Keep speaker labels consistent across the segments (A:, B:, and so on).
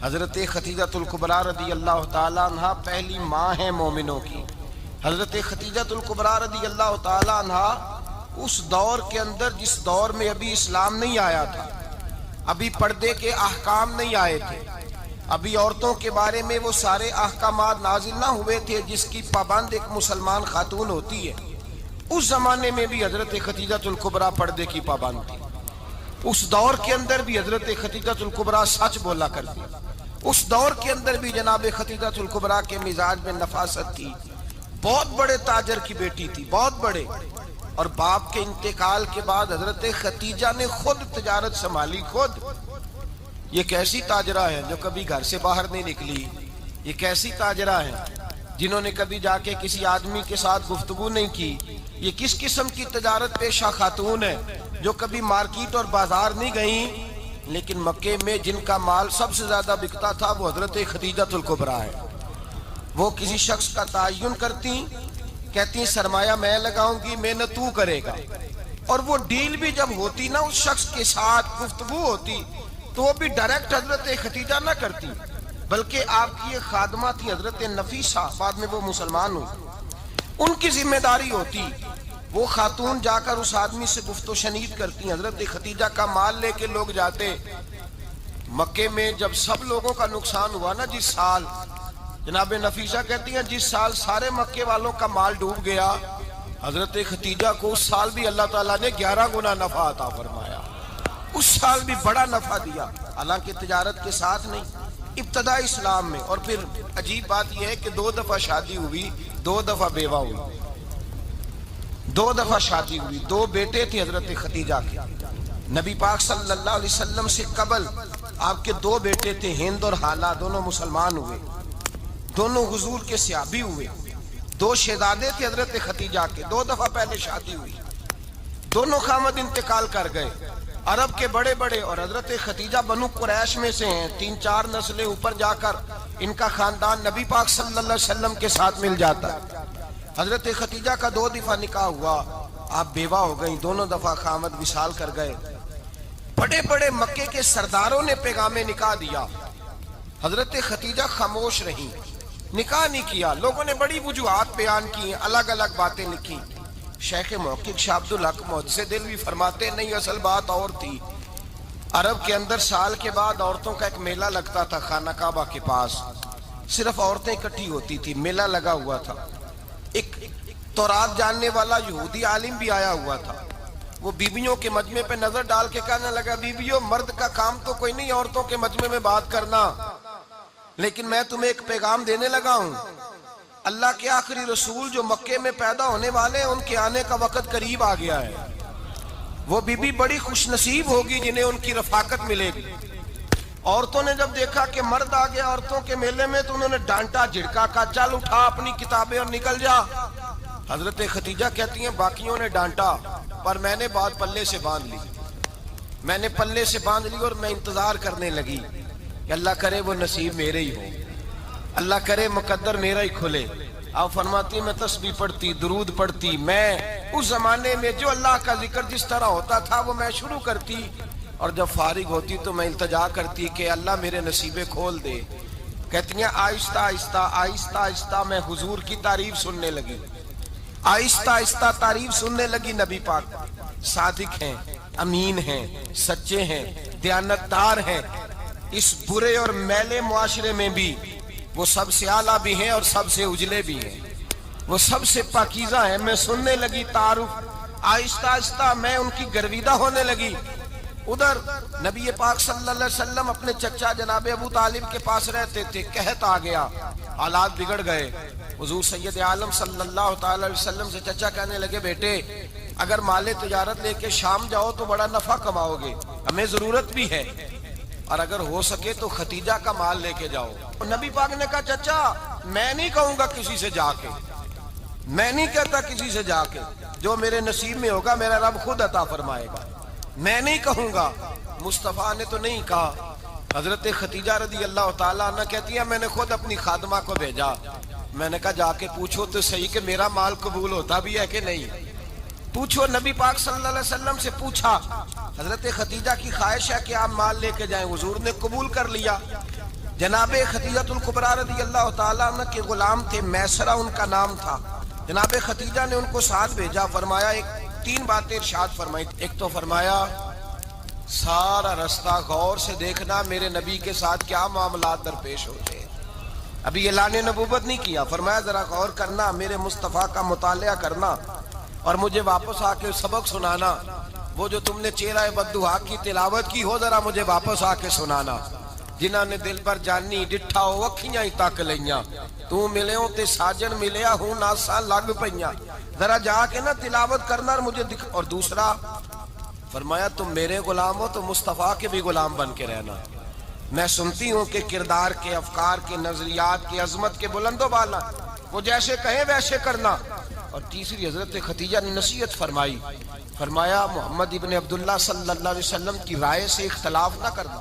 A: حضرت خدیجۃ الکبریٰ رضی اللہ تعالیٰ عنہ پہلی ماں ہیں مومنوں کی۔ حضرت خدیجۃ الکبریٰ رضی اللہ تعالیٰ عنہ اس دور کے اندر جس دور میں ابھی اسلام نہیں آیا تھا، ابھی پردے کے احکام نہیں آئے تھے، ابھی عورتوں کے بارے میں وہ سارے احکامات نازل نہ ہوئے تھے جس کی پابند ایک مسلمان خاتون ہوتی ہے، اس زمانے میں بھی حضرت خدیجۃ الکبریٰ پردے کی پابند تھی۔ اس دور کے اندر بھی حضرت خدیجۃ الکبریٰ سچ بولا کرتی، اس دور کے اندر بھی جناب خدیجۃ الکبریٰ کے مزاج میں نفاست تھی۔ بہت بڑے تاجر کی بیٹی تھی، بہت بڑے، اور باپ کے انتقال کے بعد حضرت خدیجہ نے خود تجارت سنبھالی، خود۔ یہ کیسی تاجرہ ہے جو کبھی گھر سے باہر نہیں نکلی؟ یہ کیسی تاجرہ ہے جنہوں نے کبھی جا کے کسی آدمی کے ساتھ گفتگو نہیں کی؟ یہ کس قسم کی تجارت پیشہ خاتون ہے جو کبھی مارکیٹ اور بازار نہیں گئیں؟ لیکن مکے میں جن کا مال سب سے زیادہ بکتا تھا وہ حضرت خدیجۃ الکبریٰ ہے۔ وہ کسی شخص کا تعین کرتی، کہتی سرمایہ میں لگاؤں گی، محنت تو کرے گا، اور وہ ڈیل بھی جب ہوتی نا، اس شخص کے ساتھ گفتگو ہوتی تو وہ بھی ڈائریکٹ حضرت خدیجہ نہ کرتی، بلکہ آپ کی یہ خادمہ تھی حضرت نفیسہ، بعد میں وہ مسلمان ہوئی، ان کی ذمہ داری ہوتی۔ وہ خاتون جا کر اس آدمی سے گفت و شنید کرتی، حضرت خدیجہ کا مال لے کے لوگ جاتے۔ مکے میں جب سب لوگوں کا نقصان ہوا نا، جس سال، جناب نفیسہ کہتی ہیں جس سال سارے مکے والوں کا مال ڈوب گیا، حضرت خدیجہ کو اس سال بھی اللہ تعالیٰ نے 11 گنا نفع عطا فرمایا، اس سال بھی بڑا نفع دیا، حالانکہ تجارت کے ساتھ نہیں، ابتدا اسلام میں۔ اور پھر عجیب بات یہ ہے کہ 2 دفعہ شادی ہوئی، 2 دفعہ بیوہ ہوئی، 2 دفعہ شادی ہوئی، 2 بیٹے تھے حضرت خدیجہ کے۔ نبی پاک صلی اللہ علیہ وسلم سے قبل آپ کے 2 بیٹے تھے، ہند اور حالہ، دونوں مسلمان ہوئے، دونوں حضور کے صحابی ہوئے۔ 2 شہزادے تھے حضرت خدیجہ کے، 2 دفعہ پہلے شادی ہوئی، دونوں خامد انتقال کر گئے، عرب کے بڑے بڑے، اور حضرت خدیجہ بنو قریش میں سے ہیں، 3-4 نسلیں اوپر جا کر ان کا خاندان نبی پاک صلی اللہ علیہ وسلم کے ساتھ مل جاتا ہے۔ حضرت خدیجہ کا 2 دفعہ نکاح ہوا، آپ بیوہ ہو گئیں، دونوں دفعہ خامد وصال کر گئے۔ بڑے بڑے مکے کے سرداروں نے پیغام نکاح دیا، حضرت خدیجہ خاموش رہیں، نکاح نہیں کیا۔ لوگوں نے بڑی وجوہات بیان کی، الگ الگ باتیں لکھی۔ شیخ محقق شاہ عبدالحق محدث دہلوی فرماتے نہیں، اصل بات اور تھی۔ عرب کے اندر سال کے بعد عورتوں کا ایک میلہ لگتا تھا خانہ کعبہ کے پاس، صرف عورتیں اکٹھی ہوتی تھی، میلہ لگا ہوا تھا۔ ایک تورات جاننے والا یہودی عالم بھی آیا ہوا تھا، وہ بیویوں کے مجمع پہ نظر ڈال کے کہنے لگا، بیویوں، مرد کا کام تو کوئی نہیں عورتوں کے مجمع میں بات کرنا، لیکن میں تمہیں ایک پیغام دینے لگا ہوں۔ اللہ کے آخری رسول جو مکے میں پیدا ہونے والے ہیں، ان کے آنے کا وقت قریب آ گیا ہے۔ وہ بیوی بڑی خوش نصیب ہوگی جنہیں ان کی رفاقت ملے گی۔ عورتوں نے جب دیکھا کہ مرد آ گیا عورتوں کے میلے میں تو انہوں نے ڈانٹا، جھڑکا، کہا چل اٹھا اپنی کتابیں اور نکل جا۔ حضرت خدیجہ کہتی ہیں باقیوں نے ڈانٹا، پر میں نے بات پلے سے باندھ لی، میں نے پلے سے باندھ لی، اور میں انتظار کرنے لگی کہ اللہ کرے وہ نصیب میرے ہی ہو، اللہ کرے مقدر میرا ہی کھلے۔ آپ فرماتی میں تسبیح پڑھتی، درود پڑھتی، میں اس زمانے میں جو اللہ کا ذکر جس طرح ہوتا تھا وہ میں شروع کرتی، اور جب فارغ ہوتی تو میں التجا کرتی کہ اللہ میرے نصیبے کھول دے۔ کہتی ہیں آہستہ آہستہ آہستہ آہستہ میں حضور کی تعریف سننے لگی، آہستہ آہستہ تعریف سننے لگی۔ نبی پاک صادق ہیں، امین ہیں، سچے ہیں، دیانتدار ہیں، اس برے اور میلے معاشرے میں بھی وہ سب سے اعلیٰ بھی ہیں اور سب سے اجلے بھی ہیں، وہ سب سے پاکیزہ ہیں۔ میں سننے لگی تعارف، آہستہ آہستہ میں ان کی گرویدہ ہونے لگی۔ ادھر نبی پاک صلی اللہ علیہ وسلم اپنے چچا جناب ابو طالب کے پاس رہتے تھے، قحط آ گیا، حالات بگڑ گئے۔ حضور سید عالم صلی اللہ تعالی علیہ وسلم سے چچا کہنے لگے، بیٹے اگر مال تجارت لے کے شام جاؤ تو بڑا نفع کماؤ گے، ہمیں ضرورت بھی ہے، اور اگر ہو سکے تو خدیجہ کا مال لے کے جاؤ۔ نبی پاک نے کہا چچا میں نہیں کہوں گا کسی سے جا کے، میں نہیں کہتا کسی سے جا کے، جو میرے نصیب میں ہوگا میرا رب خود عطا فرمائے گا، میں نہیں کہوں گا۔ مصطفیٰ نے تو نہیں کہا۔ حضرت خدیجہ رضی اللہ تعالیٰ عنہ کہتی ہے میں نے خود اپنی خادمہ کو بھیجا، میں نے کہا جا کے پوچھو تو صحیح کہ میرا مال قبول ہوتا بھی ہے کہ نہیں، پوچھو۔ نبی پاک صلی اللہ علیہ وسلم سے پوچھا، حضرت خدیجہ کی خواہش ہے کہ آپ مال لے کے جائیں، حضور نے قبول کر لیا۔ جناب خدیجہ الکبریٰ رضی اللہ تعالیٰ عنہ کے غلام تھے، میسرہ ان کا نام تھا۔ جناب خدیجہ نے ان کو ساتھ بھیجا، فرمایا تین باتیں ارشاد فرمائی۔ ایک تو فرمایا سارا رستہ غور سے دیکھنا میرے نبی کے ساتھ کیا معاملات درپیش ہوتے ہیں۔ ابھی اعلان نبوت نہیں کیا، فرمایا ذرا غور کرنا، میرے مصطفیٰ کا مطالعہ کرنا اور مجھے واپس آ کے سبق سنانا۔ وہ جو تم نے چہرہ بددعا کی تلاوت کی ہو، ذرا مجھے واپس آ کے سنانا۔ جنہاں نے دل پر جانی ڈٹھا ہو اکھیاں ہی تک لیاں، تو ملے ہوں تے ساجن ملیا ہوں ناساں لگ پئیاں، ذرا جا کے نا تلاوت کرنا اور مجھے دکھ۔ اور دوسرا فرمایا تم میرے غلام ہو تو مصطفیٰ کے بھی غلام بن کے رہنا۔ میں سنتی ہوں کہ کردار کے، افکار کے، نظریات کے، عظمت کے بلند و بالا، وہ جیسے کہیں ویسے کرنا۔ اور تیسری حضرت خدیجہ نے نصیحت فرمائی، فرمایا محمد ابن عبداللہ صلی اللہ علیہ وسلم کی رائے سے اختلاف نہ کرنا۔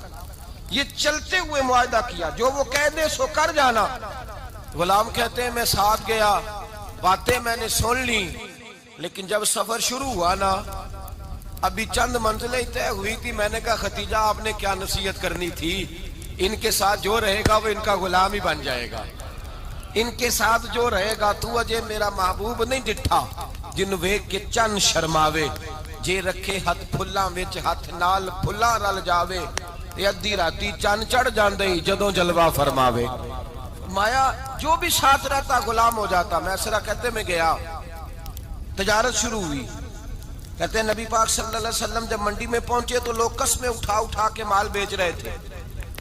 A: یہ چلتے ہوئے معاہدہ کیا، جو وہ کہہ دے سو کر جانا۔ غلام کہتے ہیں میں ساتھ گیا، باتیں میں نے سن لی، لیکن جب سفر شروع ہوا نا، ابھی چند منزلیں طے ہوئی تھی، میں نے کہا خدیجہ آپ نے کیا نصیحت کرنی تھی، ان کے ساتھ جو رہے گا وہ ان کا غلام ہی بن جائے گا، ان کے ساتھ جو رہے گا تو اجے میرا محبوب نہیں ڈٹھا جن ویکھ کے چن شرماوے، جے رکھے ہاتھ پھلاں وچ ہاتھ نال پھلاں رل جاوے، تے ادھی راتی چن چڑھ جاندے جدوں جلوہ فرماوے۔ فرمایا جو بھی ساتھ رہتا غلام ہو جاتا۔ میسرہ کہتے میں گیا، تجارت شروع ہوئی۔ کہتے ہیں نبی پاک صلی اللہ علیہ وسلم جب منڈی میں پہنچے تو لوگ قسمیں اٹھا اٹھا کے مال بیچ رہے تھے۔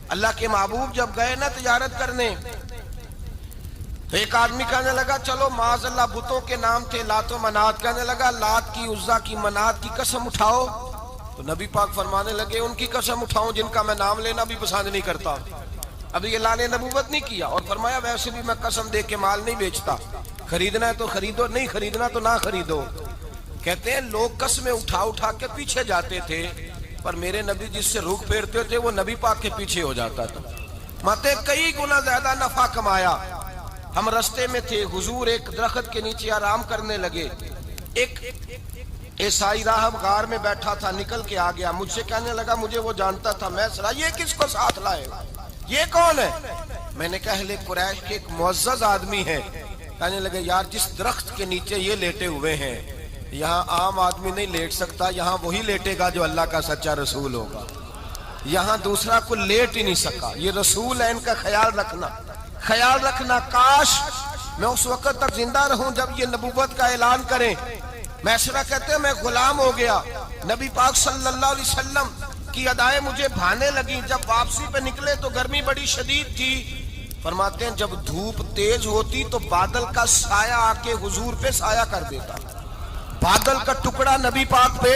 A: اللہ کے محبوب جب گئے نا تجارت کرنے تو ایک آدمی کہنے لگا چلو معاذ اللہ بتوں کے نام تھے لات و منات، کہنے لگا لات کی، عزا کی، منات کی قسم اٹھاؤ۔ تو نبی پاک فرمانے لگے ان کی قسم اٹھاؤں جن کا میں نام لینا بھی پسند نہیں کرتا۔ ابھی اعلان نبوت نہیں کیا، اور فرمایا ویسے بھی میں قسم دے کے مال نہیں بیچتا، خریدنا ہے تو خریدو، نہیں خریدنا تو نہ خریدو۔ کہتے ہیں لوگ قسمیں اٹھا اٹھا کے پیچھے جاتے تھے، پر میرے نبی جس سے رخ پھیرتے تھے وہ نبی پاک کے پیچھے ہو جاتا تھا۔ ماتے کئی گنا زیادہ نفع کمایا۔ ہم رستے میں تھے، حضور ایک درخت کے نیچے آرام کرنے لگے، ایک عیسائی راہب غار میں بیٹھا تھا، نکل کے آ گیا، مجھ سے کہنے لگا مجھے وہ جانتا تھا۔ میں سرا یہ کس کو ساتھ لائے، یہ کون ہے؟ میں نے کہا اہل قریش کے ایک معزز آدمی ہے۔ کہنے لگے یار جس درخت کے نیچے یہ لیٹے ہوئے ہیں یہاں عام آدمی نہیں لیٹ سکتا، یہاں وہی لیٹے گا جو اللہ کا سچا رسول ہوگا، یہاں دوسرا کو لیٹ ہی نہیں سکا، یہ رسول ہے، ان کا خیال رکھنا، خیال رکھنا۔ کاش میں اس وقت تک زندہ رہوں جب یہ نبوت کا اعلان کریں۔ میسرہ کہتے ہیں میں غلام ہو گیا، نبی پاک صلی اللہ علیہ وسلم کی ادائیں مجھے بھانے لگی۔ جب واپسی پہ نکلے تو گرمی بڑی شدید تھی۔ فرماتے ہیں جب دھوپ تیز ہوتی تو بادل کا سایہ آ کے حضور پہ سایہ کر دیتا، بادل کا ٹکڑا نبی پاک پہ۔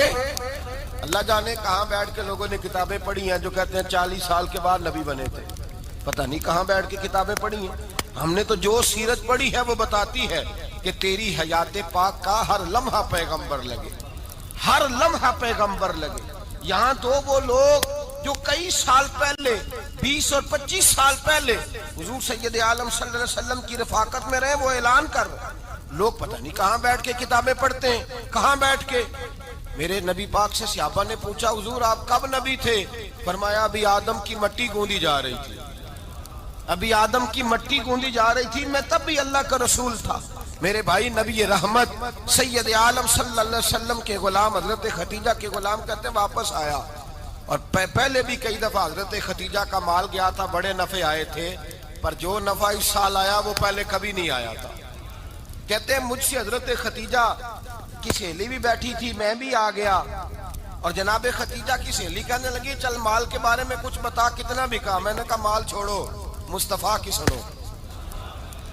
A: اللہ جانے کہاں بیٹھ کے لوگوں نے کتابیں پڑھی ہیں جو کہتے ہیں 40 سال کے بعد نبی بنے تھے، پتہ نہیں کہاں بیٹھ کے کتابیں پڑھی ہیں۔ ہم نے تو جو سیرت پڑھی ہے وہ بتاتی ہے کہ تیری حیات پاک کا ہر لمحہ پیغمبر لگے، ہر لمحہ پیغمبر لگے۔ یہاں تو وہ لوگ جو کئی سال پہلے 20 اور 25 سال پہلے حضور سید عالم صلی اللہ علیہ وسلم کی رفاقت میں رہے، وہ اعلان کر رہے، لوگ پتہ نہیں کہاں بیٹھ کے کتابیں پڑھتے ہیں، کہاں بیٹھ کے۔ میرے نبی پاک سے صحابہ نے پوچھا حضور آپ کب نبی تھے؟ فرمایا ابھی آدم کی مٹی گوندی جا رہی تھی، ابھی آدم کی مٹی گوندی جا رہی تھی، میں تب بھی اللہ کا رسول تھا۔ میرے بھائی نبی رحمت سید عالم صلی اللہ علیہ وسلم کے غلام حضرت خدیجہ کے غلام کہتے واپس آیا، اور پہلے بھی کئی دفعہ حضرت خدیجہ کا مال گیا تھا، بڑے نفع آئے تھے، پر جو نفع اس سال آیا وہ پہلے کبھی نہیں آیا تھا۔ کہتے ہیں مجھ سے حضرت خدیجہ کی سہیلی بھی بیٹھی تھی، میں بھی آ گیا، اور جناب خدیجہ کی سہیلی کہنے لگی چل مال کے بارے میں کچھ بتا، کتنا بکا؟ میں نے کہا مال چھوڑو، مصطفیٰ کی سنو۔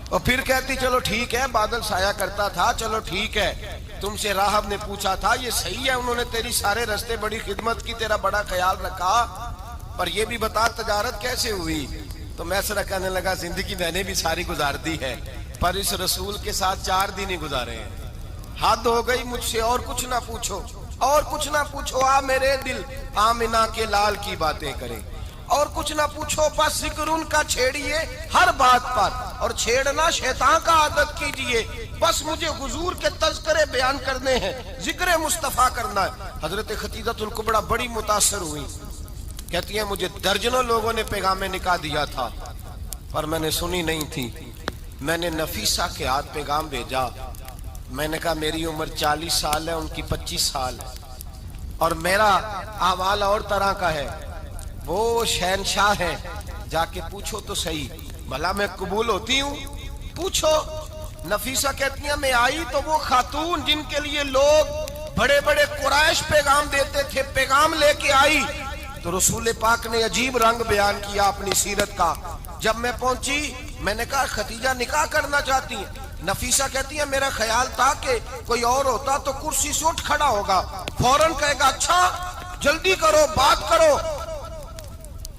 A: اور پھر کہتی چلو ٹھیک ہے، بادل سایہ کرتا تھا، چلو ٹھیک ہے، تم سے راہب نے پوچھا تھا یہ صحیح ہے، انہوں نے تیری سارے رستے بڑی خدمت کی، تیرا بڑا خیال رکھا، پر یہ بھی بتا تجارت کیسے ہوئی؟ تو میسرہ کہنے لگا زندگی میں نے بھی ساری گزار دی ہے، پر اس رسول کے ساتھ 4 دن ہی گزارے ہیں، حد ہو گئی مجھ سے، اور کچھ نہ پوچھو، اور کچھ نہ پوچھو، آ میرے دل آمنہ کے لال کی باتیں کریں، اور کچھ نہ پوچھو، بس ذکر ان کا چھیڑیے ہر بات پر، اور چھیڑنا شیطان کا عادت کیجئے، بس مجھے حضور کے تذکرے بیان کرنے ہیں، ذکر مصطفیٰ کرنا ہے۔ حضرت خدیجہ الکبریٰ بڑی متاثر ہوئی، کہتی ہیں مجھے درجنوں لوگوں نے پیغام نکاح دیا تھا، پر میں نے سنی نہیں تھی. میں نے نفیسہ کے ہاتھ پیغام بھیجا. میں نے کہا میری عمر 40 سال ہے, ان کی 25 سال ہے, اور میرا احوال اور طرح کا ہے. وہ شہنشاہ ہیں, جا کے پوچھو تو صحیح, بھلا میں قبول ہوتی ہوں؟ پوچھو. نفیسہ کہتی ہیں میں آئی تو وہ خاتون جن کے لیے لوگ بڑے بڑے قریش پیغام دیتے تھے, پیغام لے کے آئی تو رسول پاک نے عجیب رنگ بیان کیا اپنی سیرت کا. جب میں پہنچی میں نے کہا ختیجہ نکاح کرنا چاہتی ہیں؟ نفیسہ کہتی ہے میرا خیال تھا کہ کوئی اور ہوتا تو کرسی سے اٹھ کھڑا ہوگا, فوراً کہے گا اچھا جلدی کرو بات کرو.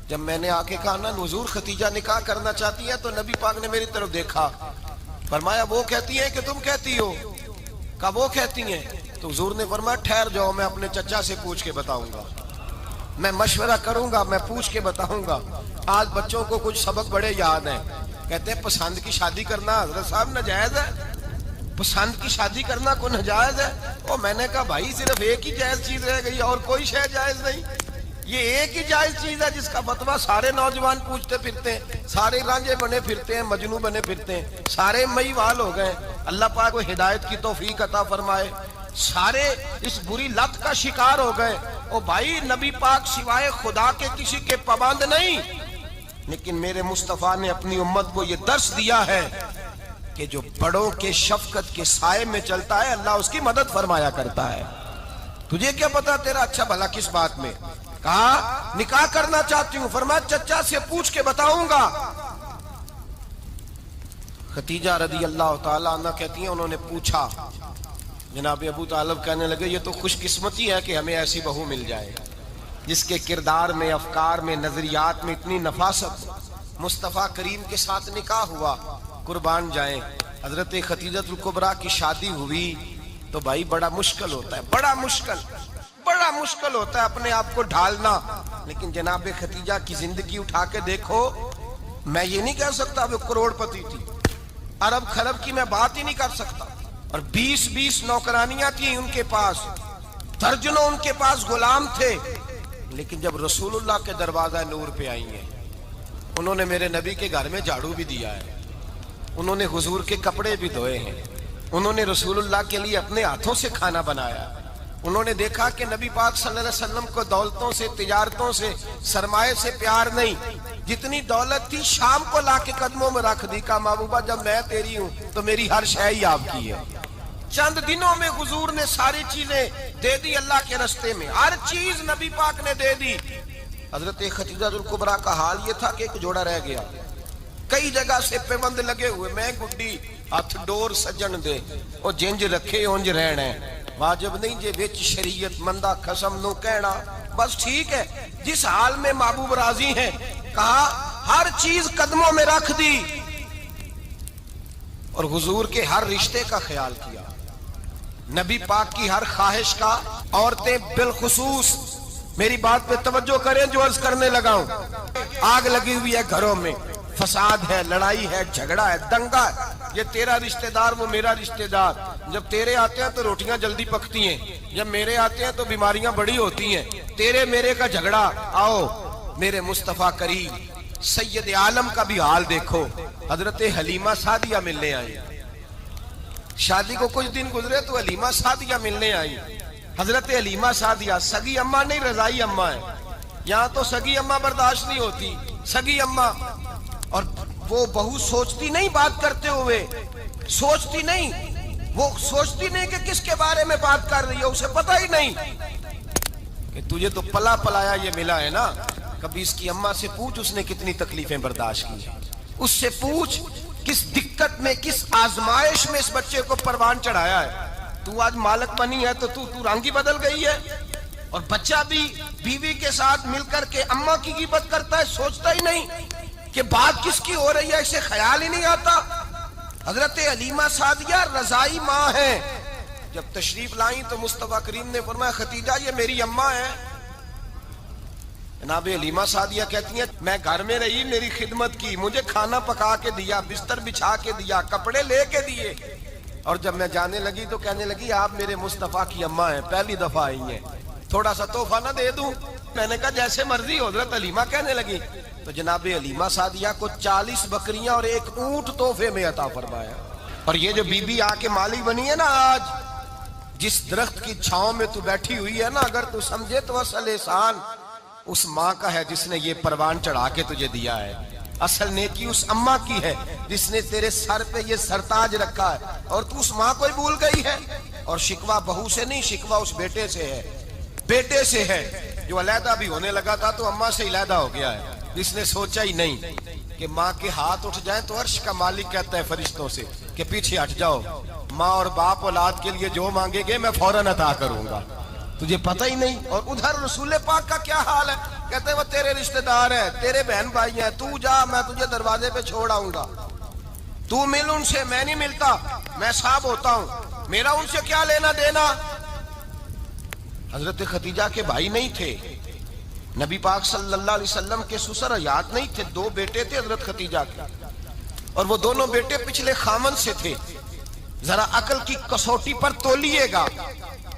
A: جب میں نے آ کے کہا نا حضور ختیجہ نکاح کرنا چاہتی ہے, تو نبی پاک نے میری طرف دیکھا, فرمایا وہ کہتی ہیں کہ تم کہتی ہو؟ کہا وہ کہتی ہیں. تو حضور نے فرمایا ٹھہر جاؤ, میں اپنے چچا سے پوچھ کے بتاؤں گا, میں مشورہ کروں گا, میں پوچھ کے بتاؤں گا. آج بچوں کو کچھ سبق بڑے یاد ہیں. کہتے ہیں پسند کی شادی کرنا حضرت صاحب ناجائز ہے, پسند کی شادی کرنا کو ناجائز ہے. اور میں نے کہا بھائی صرف ایک ہی جائز چیز رہ گئی, اور کوئی شے جائز نہیں. یہ ایک ہی جائز چیز ہے جس کا فتویٰ سارے نوجوان پوچھتے پھرتے ہیں, سارے رانجے بنے پھرتے ہیں, مجنوں بنے پھرتے ہیں, سارے مئی وال ہو گئے. اللہ پاک کو ہدایت کی توفیق عطا فرمائے. سارے اس بری لت کا شکار ہو گئے. او بھائی نبی پاک سوائے خدا کے کسی کے پابند نہیں, لیکن میرے مصطفیٰ نے اپنی امت کو یہ درس دیا ہے کہ جو بڑوں کے شفقت کے سائے میں چلتا ہے اللہ اس کی مدد فرمایا کرتا ہے. تجھے کیا پتا تیرا اچھا بھلا کس بات میں؟ کہا نکاح کرنا چاہتی ہوں, فرمایا چچا سے پوچھ کے بتاؤں گا. ختیجہ رضی اللہ تعالیٰ عنہ کہتی ہیں انہوں نے پوچھا. جناب ابو طالب کہنے لگے یہ تو خوش قسمتی ہے کہ ہمیں ایسی بہو مل جائے جس کے کردار میں, افکار میں, نظریات میں اتنی نفاست. مصطفیٰ کریم کے ساتھ نکاح ہوا, قربان جائیں. حضرت ختیجہ الکبریٰ کی شادی ہوئی تو بھائی بڑا مشکل ہوتا ہے, بڑا مشکل ہوتا ہے اپنے آپ کو ڈھالنا. لیکن جناب ختیجہ کی زندگی اٹھا کے دیکھو, میں یہ نہیں کہہ سکتا وہ کروڑ پتی تھی, ارب خرب کی میں بات ہی نہیں کر سکتا. اور 20 نوکرانیاں تھیں ان کے پاس, درجنوں ان کے پاس غلام تھے. لیکن جب رسول اللہ کے دروازہ نور پہ آئی ہیں, انہوں نے میرے نبی کے گھر میں جھاڑو بھی دیا ہے, انہوں نے حضور کے کپڑے بھی دھوئے ہیں, انہوں نے رسول اللہ کے لیے اپنے ہاتھوں سے کھانا بنایا. انہوں نے دیکھا کہ نبی پاک صلی اللہ علیہ وسلم کو دولتوں سے, تجارتوں سے, سرمایے سے پیار نہیں. جتنی دولت تھی شام کو لا کے قدموں میں رکھ دی. کہا محبوبہ جب میں تیری ہوں تو میری ہر شے ہی آپ کی ہے. چند دنوں میں حضور نے ساری چیزیں دے دی اللہ کے رستے میں, ہر چیز نبی پاک نے دے دی. حضرت ختیجہ الکبریٰ کا حال یہ تھا کہ ایک جوڑا رہ گیا, کئی جگہ سے پیوند لگے ہوئے, میں گڈی ہاتھ ڈور سجن دے او جنج رکھے اونج رہنا, واجب نہیں جے وچ شریعت مندہ قسم نو کہنا. بس ٹھیک ہے, جس حال میں محبوب راضی ہیں. کہا ہر چیز قدموں میں رکھ دی اور حضور کے ہر رشتے کا خیال کیا, نبی پاک کی ہر خواہش کا. عورتیں بالخصوص میری بات پہ توجہ کریں جو عرض کرنے لگا ہوں. آگ لگی ہوئی ہے گھروں میں, فساد ہے, لڑائی ہے, جھگڑا ہے, دنگا ہے. یہ تیرا رشتہ دار وہ میرا رشتہ دار. جب تیرے آتے ہیں تو روٹیاں جلدی پکتی ہیں, جب میرے آتے ہیں تو بیماریاں بڑی ہوتی ہیں. تیرے میرے کا جھگڑا. آؤ میرے مصطفیٰ کریم سید عالم کا بھی حال دیکھو. حضرت حلیمہ سعدیہ ملنے آئی, شادی کو کچھ دن گزرے تو حلیمہ سعدیہ ملنے آئی. حضرت حلیمہ سعدیہ سگی اماں نہیں, رضائی اماں ہے. یہاں تو سگی اماں برداشت نہیں ہوتی, سگی اماں. اور وہ بہو سوچتی نہیں بات کرتے ہوئے, سوچتی نہیں, وہ سوچتی نہیں کہ کس کے بارے میں بات کر رہی ہے, اسے پتہ ہی نہیں کہ تجھے تو پلا پلایا یہ ملا ہے نا. کبھی اس کی اماں سے پوچھ اس نے کتنی تکلیفیں برداشت کی, اس سے پوچھ کس دقت میں, کس آزمائش میں اس بچے کو پروان چڑھایا ہے. تو آج مالک بنی ہے تو رنگ ہی بدل گئی ہے. اور بچہ بھی بیوی کے ساتھ مل کر کے اماں کی غیبت کرتا ہے, سوچتا ہی نہیں کہ بات کس کی ہو رہی ہے, اسے خیال ہی نہیں آتا. حضرت حلیمہ سعدیہ رضائی ماں ہے. جب تشریف لائیں تو مصطفیٰ کریم نے فرمایا ختیجہ یہ میری اماں ہے. جناب حلیمہ سعدیہ کہتی ہیں میں گھر میں رہی, میری خدمت کی, مجھے کھانا پکا کے دیا, بستر بچھا کے دیا, کپڑے لے کے دیے. اور جب میں جانے لگی تو کہنے لگی آپ میرے مصطفیٰ کی اماں ہیں, پہلی دفعہ آئی ہیں, تھوڑا سا تحفہ نہ دے دوں. میں نے کہا جیسے مرضی ہو۔ حضرت حلیمہ کہنے لگی تو جناب حلیمہ سعدیہ کو 40 بکریاں اور 1 اونٹ تحفے میں عطا فرمایا۔ اور یہ جو بی بی آ کے مالی بنی ہے نا آج، جس درخت کی چھاؤں میں تو بیٹھی ہوئی ہے نا، اگر تو سمجھے تو اصل احسان اس ماں کا ہے جس نے یہ پروان چڑھا کے تجھے دیا ہے۔ اصل نیکی اس اماں کی ہے جس نے تیرے سر پہ یہ سرتاج رکھا ہے، اور تو اس ماں کو ہی بھول گئی ہے۔ اور شکوہ بہو سے نہیں، شکوہ اس بیٹے سے ہے، بیٹے سے ہے جو علیحدہ بھی ہونے لگا تھا تو اماں سے علیحدہ ہو گیا ہے، جس نے سوچا ہی نہیں کہ ماں کے ہاتھ اٹھ جائیں تو عرش کا مالک کہتا ہے فرشتوں سے کہ پیچھے ہٹ جاؤ، ماں اور باپ اولاد کے لیے جو مانگے گے میں فوراً عطا کروں گا، تجھے پتہ ہی نہیں۔ اور ادھر رسول پاک کا کیا حال ہے، کہتے ہیں وہ تیرے رشتہ دار ہیں، تیرے بہن بھائی ہیں، تو جا میں تجھے دروازے پہ چھوڑ آؤں گا، تو مل ان سے، میں نہیں ملتا، میں صاحب ہوتا ہوں، میرا ان سے کیا لینا دینا۔ حضرت خدیجہ کے بھائی نہیں تھے، نبی پاک صلی اللہ علیہ وسلم کے سسر حیات نہیں تھے، 2 بیٹے تھے حضرت خدیجہ کے، اور وہ دونوں بیٹے پچھلے خامن سے تھے۔ ذرا عقل کی کسوٹی پر تولیے گا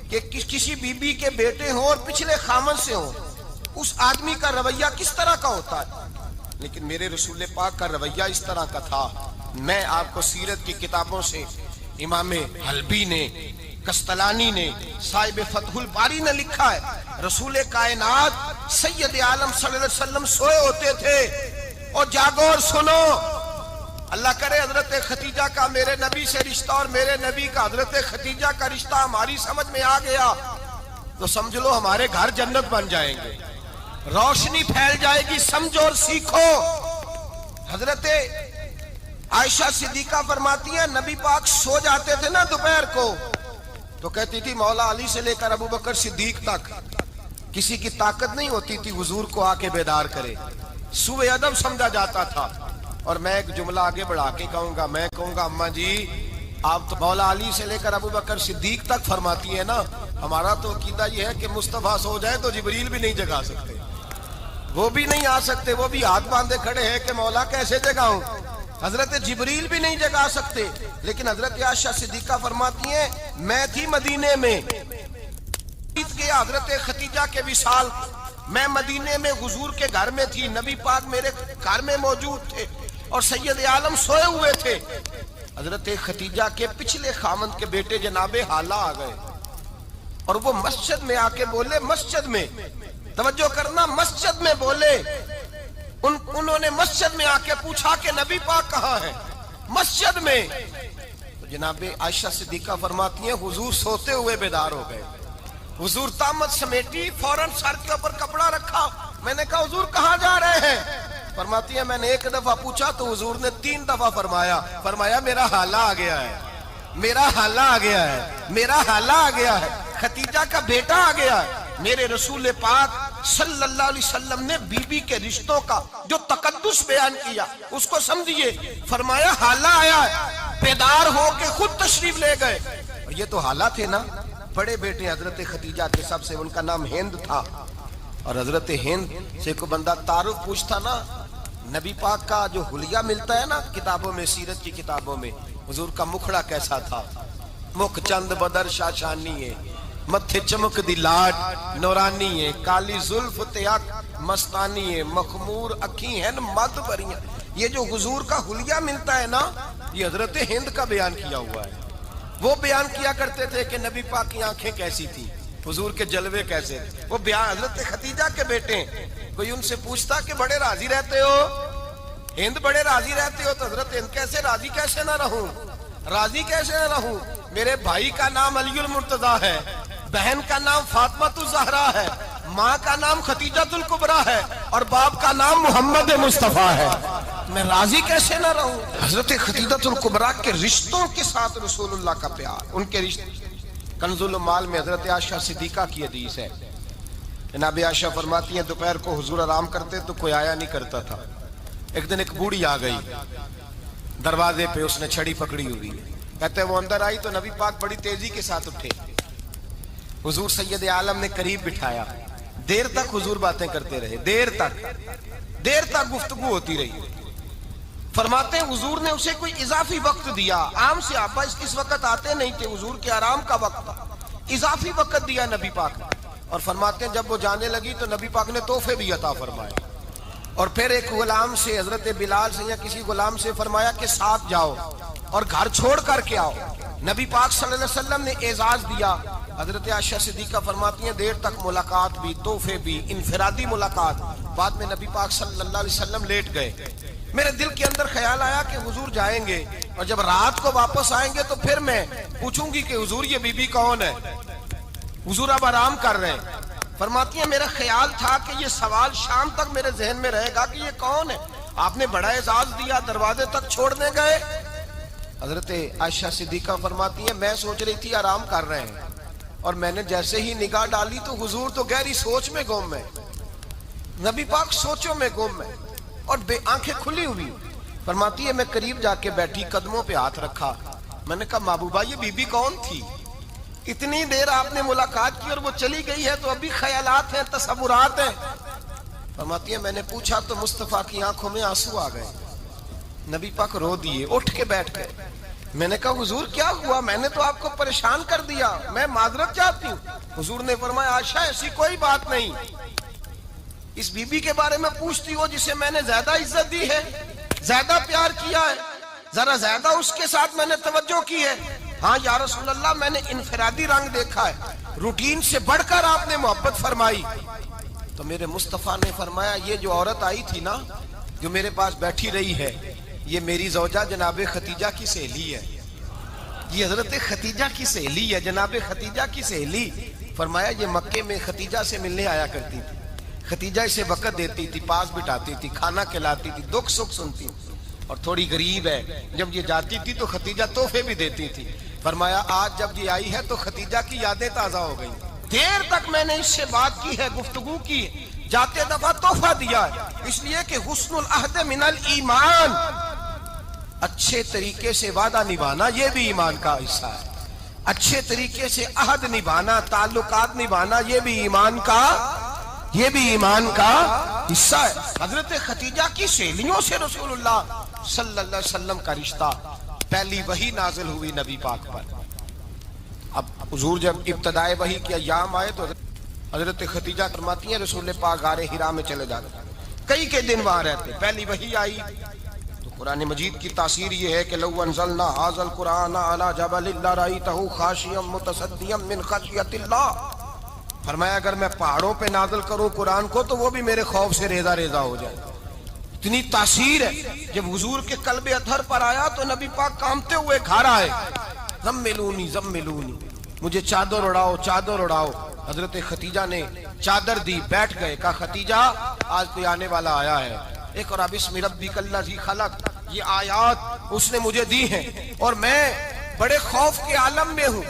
A: کہ کسی بی بی کے بیٹے ہوں اور پچھلے خامن سے ہوں، اس آدمی کا رویہ کس طرح کا ہوتا ہے۔ لیکن میرے رسول پاک کا رویہ اس طرح کا تھا۔ میں آپ کو سیرت کی کتابوں سے امام حلبی نے، کستلانی نے، صاحب فتح الباری نے لکھا ہے، رسول کائنات سید عالم صلی اللہ علیہ وسلم سوئے ہوتے تھے اور جاگو اور سنو، اللہ کرے حضرت خدیجہ کا میرے نبی سے رشتہ اور میرے نبی کا حضرت خدیجہ کا رشتہ ہماری سمجھ میں آ گیا تو سمجھ لو ہمارے گھر جنت بن جائیں گے، روشنی پھیل جائے گی، سمجھو اور سیکھو۔ حضرت عائشہ صدیقہ فرماتی ہیں نبی پاک سو جاتے تھے نا دوپہر کو تو کہتی تھی مولا علی سے لے کر ابو بکر صدیق تک کسی کی طاقت نہیں ہوتی تھی حضور کو آ کے بیدار کرے، سوء ادب سمجھا جاتا تھا۔ اور میں ایک جملہ آگے بڑھا کے کہوں گا، میں کہوں گا اماں جی آپ تو مولا علی سے لے کر ابو بکر صدیق تک فرماتی ہے نا، ہمارا تو عقیدہ یہ ہے کہ مصطفیٰ سو جائے تو جبریل بھی نہیں جگا سکتے، وہ بھی نہیں آ سکتے، وہ بھی ہاتھ باندھے کھڑے ہیں کہ مولا کیسے جگاؤں، حضرت جبریل بھی نہیں جگا سکتے۔ لیکن حضرت عائشہ صدیقہ فرماتی ہیں میں تھی مدینے میں کے حضرت خدیجہ کے وصال، میں مدینے میں حضور کے گھر میں تھی، نبی پاک میرے گھر میں موجود تھے اور سید عالم سوئے ہوئے تھے۔ حضرت خدیجہ کے پچھلے خامند کے بیٹے جناب حالہ آ گئے اور وہ مسجد میں آ کے بولے، مسجد میں توجہ کرنا، مسجد میں بولے، انہوں نے مسجد میں آ کے پوچھا کہ نبی پاک کہاں ہے، مسجد میں۔ تو جناب عائشہ صدیقہ فرماتی ہیں حضور سوتے ہوئے بیدار ہو گئے، حضور طامت سمیٹی، فوراً سر کے اوپر کپڑا رکھا، میں نے کہا حضور کہاں جا رہے ہیں، فرماتی ہے میں نے 1 دفعہ پوچھا تو حضور نے 3 دفعہ فرمایا میرا حالہ آ گیا ہے، میرا حالہ آ گیا ہے، میرا حالہ آ گیا ہے، خدیجہ کا بیٹا آ گیا ہے۔ میرے رسول پاک صلی اللہ علیہ وسلم نے بی بی کے رشتوں کا جو تقدس بیان کیا اس کو سمجھیے، فرمایا حالہ آیا ہے، بیدار ہو کے خود تشریف لے گئے۔ اور یہ تو حالہ تھے نا، بڑے بیٹے حضرت خدیجہ کے سب سے، ان کا نام ہند تھا، اور حضرت ہند سے کوئی بندہ تعارف پوچھتا نا، نبی پاک کا جو حلیہ ملتا ہے نا کتابوں میں، سیرت کی کتابوں میں، حضور کا مکھڑا کیسا تھا، مکھ چند بدر شاشانی ہے، متھے چمک دی لاٹ نورانی ہے، کالی زلف تیاک مستانی ہے، مخمور اکھی ہیں مد بریاں۔ یہ جو حضور کا حلیہ ملتا ہے نا یہ حضرت ہند کا بیان کیا ہوا ہے۔ وہ بیان کیا کرتے تھے کہ نبی پاک کی آنکھیں کیسی تھی، حضور کے جلوے کیسے، وہ بیان حضرت خدیجہ کے بیٹے ہیں۔ کوئی ان سے پوچھتا کہ بڑے راضی رہتے ہو ہند، بڑے راضی رہتے ہو، تو حضرت ہند کیسے راضی کیسے نہ رہوں، راضی کیسے نہ رہوں، میرے بھائی کا نام علی المرتضیٰ ہے، بہن کا نام فاطمہ الزہرا ہے، ماں کا نام خدیجہ الکبریٰ ہے اور باپ کا نام محمد مصطفیٰ ہے، میں راضی کیسے نہ رہوں۔ حضرت خدیجہ الکبریٰ کے رشتوں کے ساتھ رسول اللہ کا پیار، ان کے رشتے۔ کنز المال میں حضرت عائشہ صدیقہ کی حدیث ہے، جناب عائشہ فرماتی ہیں دوپہر کو حضور آرام کرتے تو کوئی آیا نہیں کرتا تھا، ایک دن ایک بوڑھی آ گئی دروازے پہ، اس نے چھڑی پکڑی ہوئی، کہتے ہیں وہ اندر آئی تو نبی پاک بڑی تیزی کے ساتھ اٹھے، حضور سید عالم نے قریب بٹھایا، دیر تک حضور باتیں کرتے رہے، دیر تک گفتگو ہوتی رہی۔ فرماتے ہیں حضور نے اسے کوئی اضافی وقت دیا، عام صحابہ اس وقت آتے نہیں تھے، حضور کے آرام کا وقت تھا، اضافی وقت دیا نبی پاک نے۔ اور فرماتے ہیں جب وہ جانے لگی تو نبی پاک نے تحفے بھی عطا فرمائے، اور پھر ایک غلام سے، حضرت بلال سے یا کسی غلام سے فرمایا کہ ساتھ جاؤ اور گھر چھوڑ کر کے آؤ۔ نبی پاک صلی اللہ علیہ وسلم نے اعزاز دیا۔ حضرت عائشہ صدیقہ فرماتی ہیں دیر تک ملاقات بھی، تحفے بھی، انفرادی ملاقات۔ بعد میں نبی پاک صلی اللہ علیہ وسلم لیٹ گئے۔ میرے دل کے اندر خیال آیا کہ حضور جائیں گے اور جب رات کو واپس آئیں گے تو پھر میں پوچھوں گی کہ حضور یہ بی بی کون ہے، حضور اب آرام کر رہے ہیں۔ فرماتی ہیں میرا خیال تھا کہ یہ سوال شام تک میرے ذہن میں رہے گا کہ یہ کون ہے، آپ نے بڑا اعزاز دیا، دروازے تک چھوڑنے گئے۔ حضرت عائشہ صدیقہ فرماتی ہیں میں سوچ رہی تھی آرام کر رہے ہیں، اور میں نے جیسے ہی نگاہ ڈالی تو حضور تو گہری سوچ میں گم ہے، نبی پاک سوچوں میں گم ہے اور بے آنکھیں کھلی ہوئی۔ فرماتی ہے میں قریب جا کے بیٹھی، قدموں پہ ہاتھ رکھا، میں نے کہا محبوبہ یہ بی بی کون تھی؟ اتنی دیر آپ نے ملاقات کی اور وہ چلی گئی ہے تو ابھی خیالات ہیں، تصورات ہیں۔ فرماتی ہے میں نے پوچھا تو مصطفیٰ کی آنکھوں میں آنسو آ گئے، نبی پاک رو دیے، اٹھ کے بیٹھ گئے۔ میں نے کہا حضور کیا ہوا؟ میں نے تو آپ کو پریشان کر دیا، میں معذرت چاہتی ہوں۔ حضور نے فرمایا عائشہ ایسی کوئی بات نہیں، اس بی بی کے بارے میں پوچھتی ہو جسے میں نے زیادہ عزت دی ہے، زیادہ پیار کیا ہے، ذرا زیادہ اس کے ساتھ میں نے توجہ کی ہے۔ ہاں یا رسول اللہ میں نے انفرادی رنگ دیکھا ہے، روٹین سے بڑھ کر آپ نے محبت فرمائی۔ تو میرے مصطفیٰ نے فرمایا یہ جو عورت آئی تھی نا، جو میرے پاس بیٹھی رہی ہے، یہ میری زوجہ جناب ختیجہ کی سہیلی ہے، یہ حضرت ختیجہ کی سہیلی ہے، جناب ختیجہ کی سہیلی۔ فرمایا یہ مکے میں ختیجہ سے ملنے آیا کرتی تھی، ختیجہ اسے وقت دیتی تھی، پاس بٹھاتی تھی، کھانا کھلاتی تھی، دکھ سکھ سنتی، اور تھوڑی غریب ہے، جب یہ جاتی تھی تو ختیجہ تحفے بھی دیتی تھی۔ فرمایا آج جب یہ آئی ہے تو ختیجہ کی یادیں تازہ ہو گئی، دیر تک میں نے اس سے بات کی ہے، گفتگو کی، جاتے دفعہ تحفہ دیا ہے، اس لیے کہ حسن العہد من الایمان، اچھے طریقے سے وعدہ نبھانا یہ بھی ایمان کا حصہ ہے، اچھے طریقے سے عہد نبھانا، تعلقات نبھانا یہ بھی ایمان کا حصہ ہے۔ حضرت ختیجہ کی سہیلیوں سے رسول اللہ صلی اللہ علیہ وسلم کا رشتہ، پہلی وحی نازل ہوئی نبی پاک پر۔ اب حضور جب ابتدائے وحی کے ایام آئے تو حضرت ختیجہ فرماتی ہیں رسول پاک غار حرا میں چلے جاتے، کئی کے دن وہاں رہتے، پہلی وحی آئی تو قرآن مجید کی تاثیر یہ ہے کہ لو انزلنا ھذا القرآن علی جبل لرأیتہ خاشعا متصدعا من خشیۃ اللہ، فرمایا اگر میں پہاڑوں پہ نازل کروں قرآن کو تو وہ بھی میرے خوف سے ریزہ ریزہ ہو جائے، اتنی تاثیر ہے۔ جب حضور کے قلب اطہر پر آیا تو نبی پاک کامتے ہوئے گھر آئے، زملونی زملونی، مجھے چادر اڑاؤ چادر اڑاؤ۔ حضرت ختیجہ نے چادر دی، بیٹھ گئے، کہا ختیجہ آج کوئی آنے والا آیا ہے، ایک اور بسم ربک الذی خلق، یہ آیات اس نے مجھے دی ہیں اور میں بڑے خوف کے عالم میں ہوں۔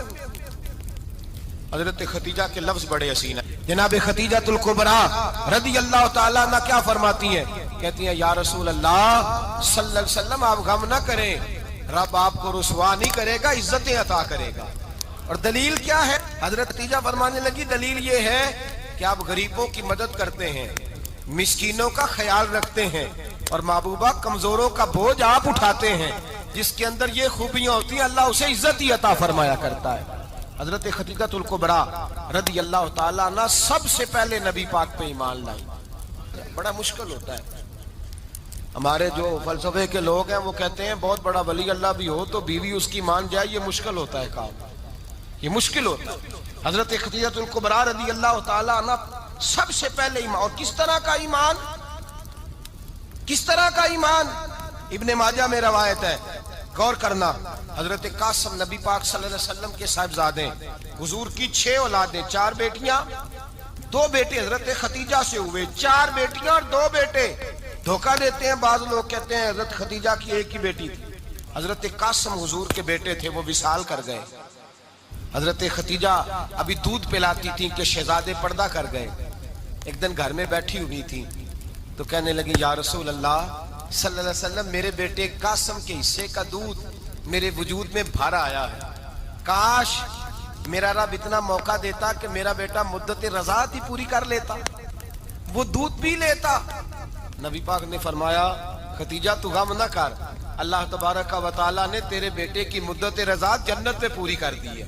A: حضرت ختیجہ کے لفظ بڑے حسین ہیں۔ جناب ختیجہ الکبریٰ رضی اللہ تعالیٰ عنہ کیا فرماتی ہیں؟ کہتی ہیں یا رسول اللہ صلی اللہ علیہ وسلم آپ غم نہ کریں، رب آپ کو رسوا نہیں کرے گا، عزتیں عطا کرے گا۔ اور دلیل کیا ہے؟ حضرت ختیجہ فرمانے لگی دلیل یہ ہے کہ آپ غریبوں کی مدد کرتے ہیں، مسکینوں کا خیال رکھتے ہیں، اور محبوبہ کمزوروں کا بوجھ آپ اٹھاتے ہیں، جس کے اندر یہ خوبیاں ہوتی ہیں اللہ اسے عزت ہی عطا فرمایا کرتا ہے۔ حضرت ختیجہ الکبریٰ رضی اللہ تعالیٰ عنہ سب سے پہلے نبی پاک پہ ایمان لائی۔ بڑا مشکل ہوتا ہے، ہمارے جو فلسفے کے لوگ ہیں وہ کہتے ہیں بہت بڑا ولی اللہ بھی ہو تو بیوی اس کی مان جائے، یہ مشکل ہوتا ہے کام، یہ مشکل ہوتا ہے۔ حضرت ختیجہ الکبریٰ رضی اللہ تعالیٰ عنہ سب سے پہلے ایمان، اور کس طرح کا ایمان؟ کس طرح کا ایمان؟ ابن ماجہ میں روایت ہے، غور کرنا، حضرت قاسم نبی پاک صلی اللہ علیہ وسلم کے صاحبزادے، حضور کی 6 اولادیں، 4 بیٹیاں 2 بیٹے حضرت ختیجہ سے ہوئے، 4 بیٹیاں اور 2 بیٹے۔ دھوکہ دیتے ہیں بعض لوگ، کہتے ہیں حضرت ختیجہ کی ایک ہی بیٹی تھی، حضرت قاسم حضور کے بیٹے تھے، وہ وصال کر گئے۔ حضرت ختیجہ ابھی دودھ پلاتی تھی کہ شہزادے پردہ کر گئے۔ ایک دن گھر میں بیٹھی ہوئی تھی تو کہنے لگی یا رسول اللہ صلی اللہ علیہ وسلم میرے بیٹے قاسم کے حصے کا دودھ میرے وجود میں بھر آیا ہے، کاش میرا رب اتنا موقع دیتا کہ میرا بیٹا مدت رضاعت ہی پوری کر لیتا، وہ دودھ پی لیتا۔ نبی پاک نے فرمایا ختیجہ تو غم نہ کر، اللہ تبارک و تعالیٰ نے تیرے بیٹے کی مدت رضاعت جنت میں پوری کر دی ہے۔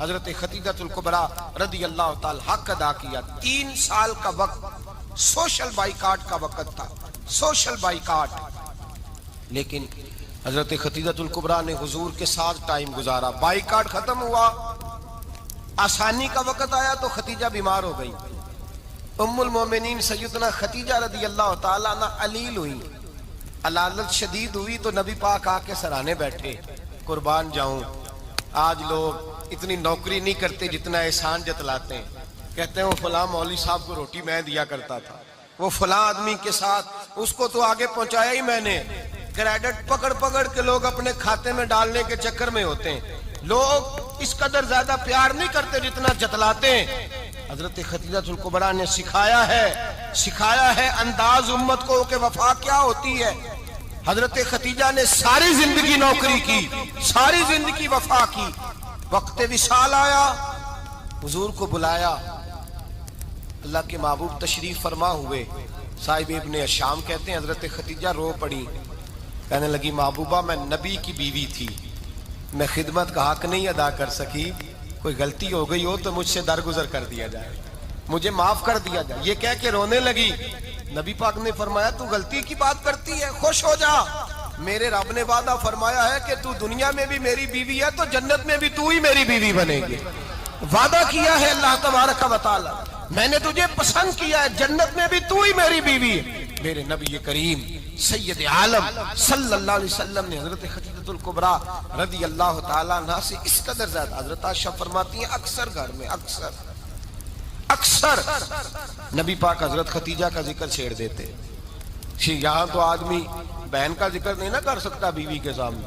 A: حضرت خدیجہ الکبریٰ رضی اللہ تعالی حق ادا کیا. 3 سال کا وقت سوشل بائیکاٹ کا وقت تھا, سوشل بائیکاٹ. لیکن حضرت خدیجہ الکبریٰ نے حضور کے ساتھ ٹائم گزارا. بائیکاٹ ختم ہوا, آسانی کا وقت آیا تو خدیجہ بیمار ہو گئی. ام المومنین سیدنا خدیجہ رضی اللہ تعالیٰ عنہ علیل ہوئی, علالت شدید ہوئی تو نبی پاک آ کے سرانے بیٹھے. قربان جاؤں, آج لوگ اتنی نوکری نہیں کرتے جتنا احسان جتلاتے ہیں. کہتے ہیں وہ فلاں مولوی صاحب کو روٹی میں دیا کرتا تھا, وہ فلاں آدمی کے ساتھ اس کو تو آگے پہنچایا ہی میں نے. کریڈٹ پکڑ پکڑ کے لوگ اپنے کھاتے میں ڈالنے کے چکر میں ہوتے ہیں. لوگ اس قدر زیادہ پیار نہیں کرتے جتنا جتلاتے ہیں. حضرت خدیجہ الکبریٰ نے سکھایا ہے انداز امت کو کہ وفا کیا ہوتی ہے. حضرت خدیجہ نے ساری زندگی نوکری کی, ساری زندگی وفا کی. وقت وصال آیا, حضور کو بلایا. اللہ کے محبوب تشریف فرما ہوئے. صاحب ابن الشام کہتے ہیں حضرت خدیجہ رو پڑی, کہنے لگی محبوبہ میں نبی کی بیوی تھی, میں خدمت کا حق نہیں ادا کر سکی, کوئی غلطی ہو گئی ہو تو مجھ سے درگزر کر دیا جائے, مجھے معاف کر دیا جائے. یہ کہہ کے رونے لگی. نبی پاک نے فرمایا تو غلطی کی بات کرتی ہے, خوش ہو جا, میرے رب نے وعدہ فرمایا ہے کہ تو دنیا میں بھی میری بیوی ہے تو جنت میں بھی تو ہی میری بیوی بنے گی. وعدہ کیا ہے اللہ تبارک و تعالی, میں نے تجھے پسند کیا ہے, جنت میں بھی تو ہی میری بیوی ہے. میرے نبی کریم سید عالم صلی اللہ علیہ وسلم نے حضرت خدیجہ الکبریٰ رضی اللہ تعالیٰ عنہ سے اس قدر زیادہ. حضرت عائشہ فرماتی ہیں اکثر گھر میں اکثر نبی پاک حضرت خدیجہ کا ذکر چھیڑ دیتے. یہاں تو آدمی بہن کا ذکر نہیں نہ کر سکتا بیوی کے سامنے,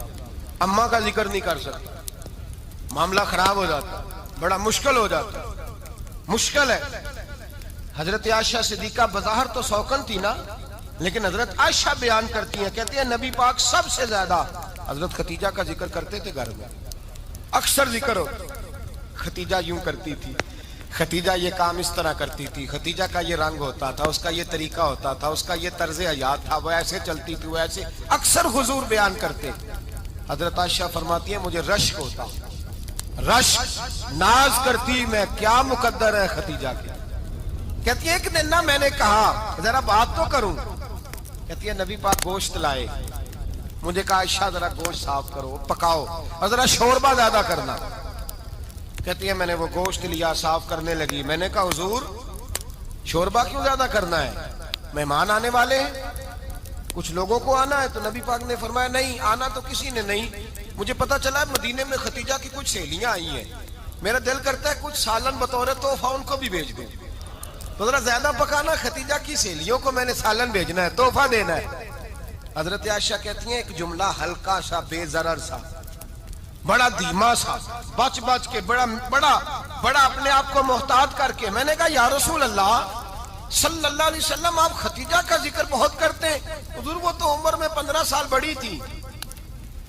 A: اماں کا ذکر نہیں کر سکتا, معاملہ خراب ہو جاتا, بڑا مشکل ہو جاتا, مشکل ہے. حضرت عائشہ صدیقہ بظاہر تو سوکن تھی نا, لیکن حضرت عائشہ بیان کرتی ہیں, کہتی ہیں نبی پاک سب سے زیادہ حضرت خدیجہ کا ذکر کرتے تھے گھر میں, اکثر ذکر ہو. خدیجہ یوں کرتی تھی, خدیجہ یہ کام اس طرح کرتی تھی, خدیجہ کا یہ رنگ ہوتا تھا, اس کا یہ طریقہ ہوتا تھا, اس کا یہ طرز حیات تھا, وہ ایسے چلتی تھی, وہ ایسے, اکثر حضور بیان کرتے. حضرت عائشہ فرماتی ہیں مجھے رشک ہوتا, رشک, ناز کرتی میں, کیا مقدر ہے خدیجہ کی. کہتی ہے ایک دن نا میں نے کہا ذرا بات تو کروں, کہتی ہے نبی پاک گوشت لائے, مجھے کہا عائشہ ذرا گوشت صاف کرو, پکاؤ اور ذرا شوربہ زیادہ کرنا. کہتی ہے میں نے وہ گوشت لیا, صاف کرنے لگی. میں نے کہا حضور شوربہ کیوں زیادہ کرنا ہے, مہمان آنے والے ہیں, کچھ لوگوں کو آنا ہے. تو نبی پاک نے فرمایا نہیں, آنا تو کسی نے نہیں, مجھے پتا چلا مدینے میں خدیجہ کی کچھ سہیلیاں آئی ہیں, میرا دل کرتا ہے کچھ سالن بطور تحفہ ان کو بھی بھیج دوں. تو ذرا زیادہ پکانا, خدیجہ کی سہیلیوں کو میں نے سالن بھیجنا ہے, تحفہ دینا ہے. حضرت عائشہ کہتی ہیں ایک جملہ ہلکا سا, بے ضرر سا, بڑا دھیما سا, بچ بچ کے, بڑا اپنے آپ کو محتاط کر کے. میں نے کہا یا رسول اللہ صلی اللہ علیہ وسلم آپ خدیجہ کا ذکر بہت کرتے ہیں. حضور وہ تو عمر میں 15 سال بڑی تھی.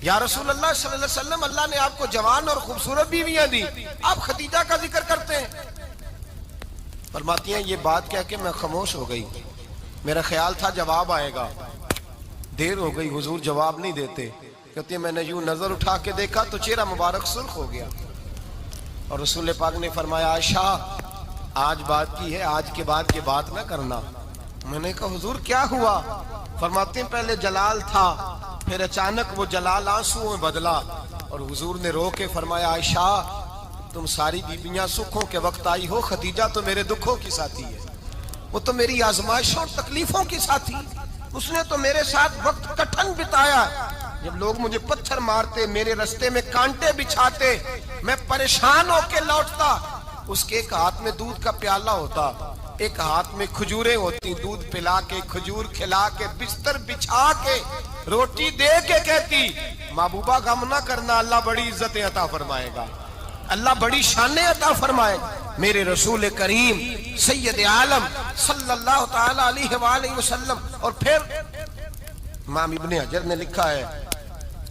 A: یا رسول اللہ صلی اللہ علیہ وسلم اللہ نے آپ کو جوان اور خوبصورت بیویاں دی, آپ خدیجہ کا ذکر کرتے ہیں. فرماتی ہیں یہ بات کہہ کے میں خاموش ہو گئی, میرا خیال تھا جواب آئے گا, دیر ہو گئی, حضور جواب نہیں دیتے. کہتی ہے میں نے یوں نظر اٹھا کے دیکھا تو چہرہ مبارک سرخ ہو گیا, اور رسول پاک نے فرمایا عائشہ آج بات کی ہے, آج کے بعد یہ بات نہ کرنا. میں نے کہا حضور کیا ہوا؟ فرماتے ہیں پہلے جلال تھا, پھر اچانک وہ جلال آنسو میں بدلا, اور حضور نے رو کے فرمایا عائشہ تم ساری بیویاں سکھوں کے وقت آئی ہو, خدیجہ تو میرے دکھوں کی ساتھی ہے, وہ تو میری آزمائشوں اور تکلیفوں کی ساتھی, اس نے تو میرے ساتھ وقت کٹھن بتایا. جب لوگ مجھے پتھر مارتے, میرے رستے میں کانٹے بچھاتے, میں پریشان ہو کے لوٹتا, اس کے ایک ہاتھ میں دودھ کا پیالہ ہوتا, ایک ہاتھ میں کھجوریں ہوتی, دودھ پلا کے, کھجور کھلا کے, بستر بچھا کے, روٹی دے کے کہتی محبوبہ غم نہ کرنا, اللہ بڑی عزتیں عطا فرمائے گا, اللہ بڑی شانیں عطا فرمائے. میرے رسول کریم سید عالم صلی اللہ تعالی علیہ وآلہ وسلم. اور پھر امام ابن حجر نے لکھا ہے,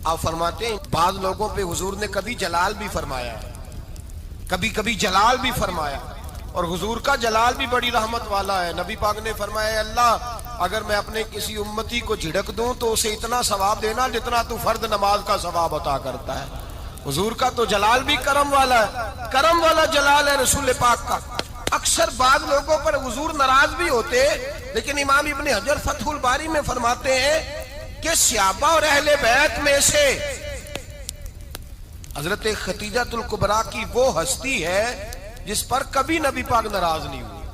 A: آپ فرماتے ہیں بعض لوگوں پہ حضور نے کبھی جلال بھی فرمایا, کبھی جلال بھی فرمایا, اور حضور کا جلال بھی بڑی رحمت والا ہے. نبی پاک نے فرمایا اللہ اگر میں اپنے کسی امتی کو جھڑک دوں تو اسے اتنا ثواب دینا جتنا تو فرد نماز کا ثواب عطا کرتا ہے. حضور کا تو جلال بھی کرم والا ہے، کرم والا جلال ہے رسول پاک کا۔ اکثر بعض لوگوں پر حضور ناراض بھی ہوتے، لیکن امام ابن حجر فتح الباری میں فرماتے ہیں کہ صحابہ اور اہل بیت میں سے حضرت خدیجہ الکبریٰ کی وہ ہستی ہے جس پر کبھی نبی پاک ناراض نہیں ہوئے،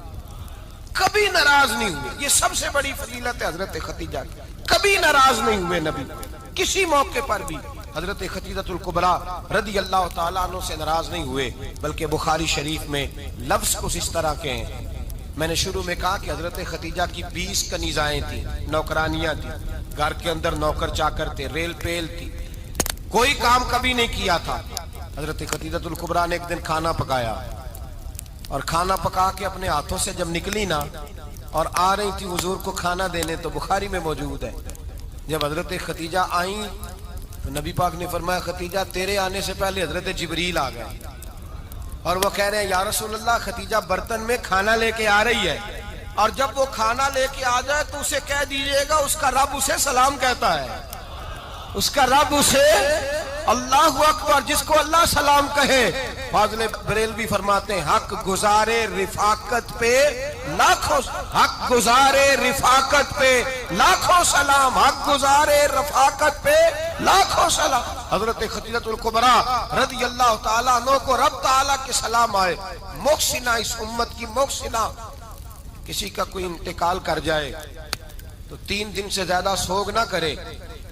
A: کبھی ناراض نہیں ہوئے۔ یہ سب سے بڑی فضیلت ہے حضرت خدیجہ کی، کبھی ناراض نہیں ہوئے نبی، کسی موقع پر بھی حضرت خدیجہ الکبریٰ رضی اللہ تعالیٰ عنہ سے ناراض نہیں ہوئے۔ بلکہ بخاری شریف میں لفظ کچھ اس طرح کے ہیں۔ میں نے شروع میں کہا کہ حضرت خدیجہ کی 20 کنیزائیں تھیں، نوکرانیاں تھیں، گھر کے اندر نوکر چاکر تھے، ریل پیل تھی، کوئی کام کبھی نہیں کیا تھا۔ حضرت خدیجہ الکبریٰ نے ایک دن کھانا پکایا، اور کھانا پکا کے اپنے ہاتھوں سے جب نکلی نا اور آ رہی تھی حضور کو کھانا دینے، تو بخاری میں موجود ہے جب حضرت خدیجہ آئیں تو نبی پاک نے فرمایا خدیجہ تیرے آنے سے پہلے حضرت جبریل آ گئے، اور وہ کہہ رہے ہیں یا رسول اللہ خدیجہ برتن میں کھانا لے کے آ رہی ہے، اور جب وہ کھانا لے کے آ جائے تو اسے کہہ دیجئے گا اس کا رب اسے سلام کہتا ہے، اس کا رب اسے اللہ اکبر، جس کو اللہ سلام کہے۔ فاضل بریلوی فرماتے ہیں حق گزارے رفاقت پہ لاکھوں، حق گزارے رفاقت پہ لاکھوں سلام، حق گزارے رفاقت پہ لاکھوں سلام۔ حضرت خدیجہ الکبریٰ رضی اللہ تعالیٰ عنہ کو رب تعالیٰ کے سلام آئے۔ محسنہ، اس امت کی محسنہ، کسی کا کوئی انتقال کر جائے تو 3 دن سے زیادہ سوگ نہ کرے،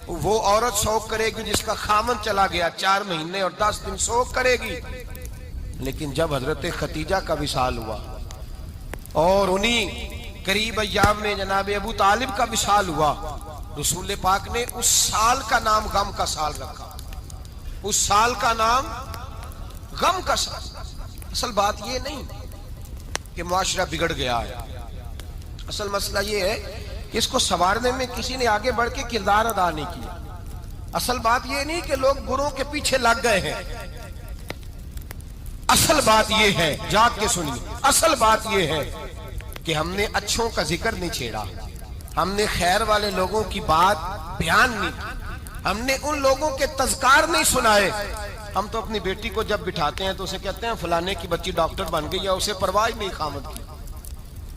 A: وہ عورت سوگ کرے گی جس کا خامن چلا گیا، 4 مہینے اور 10 دن سوگ کرے گی۔ لیکن جب حضرت خدیجہ کا وصال ہوا اور انہی قریب ایام میں جناب ابو طالب کا وصال ہوا، رسول پاک نے اس سال کا نام غم کا سال رکھا، اس سال کا نام غم کا سال۔ اصل بات یہ نہیں کہ معاشرہ بگڑ گیا ہے، اصل مسئلہ یہ ہے کہ اس کو سنوارنے میں کسی نے آگے بڑھ کے کردار ادا نہیں کیا۔ اصل بات یہ نہیں کہ لوگ بروں کے پیچھے لگ گئے ہیں، اصل بات یہ ہے، جاگ کے سنیے، اصل بات یہ ہے کہ ہم نے اچھوں کا ذکر نہیں چھیڑا، ہم نے خیر والے لوگوں کی بات بیان نہیں کی، ہم نے ان لوگوں کے تذکار نہیں سنائے۔ ہم تو اپنی بیٹی کو جب بٹھاتے ہیں تو اسے کہتے ہیں فلانے کی بچی ڈاکٹر بن گئی ہے، اسے پرواہ نہیں خامد کی،